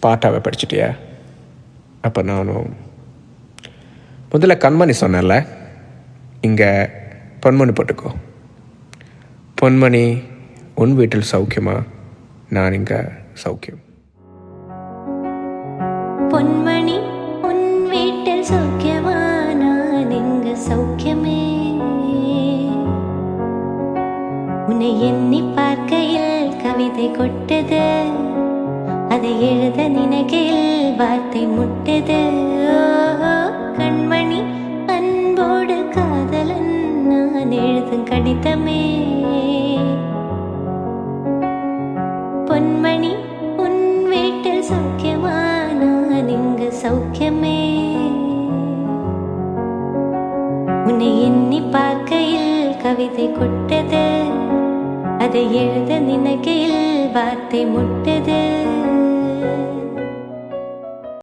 பாட்டாவை படிச்சிட்டியா? அப்போ நானும் முதல்ல கண்மணி சொன்னேன்ல, இங்கே பொன்மணி போட்டுக்கோ. பொன்மணி உன் வீட்டில் சௌக்கியமா? நான் இங்கே சௌக்கியம். பொன்மணி உன் வீட்டில் சௌக்கியமா? நான் இங்கு சௌக்கியமே. உன்னை எண்ணி பார்க்கையில் கவிதை கொட்டது, அதை எழுத நினைக்கையில் வார்த்தை முட்டது. கண்மணி அன்போடு காதலன் நான் எழுதும் கடிதமே. பொன்மணி உன் வீட்டில் சௌக்கியமா? நான் இங்கு சௌக்கியமே. உன்னை எண்ணி பார்க்கையில் கவிதை கொட்டது, அதை எழுத நினைக்கையில் வார்த்தை முட்டது.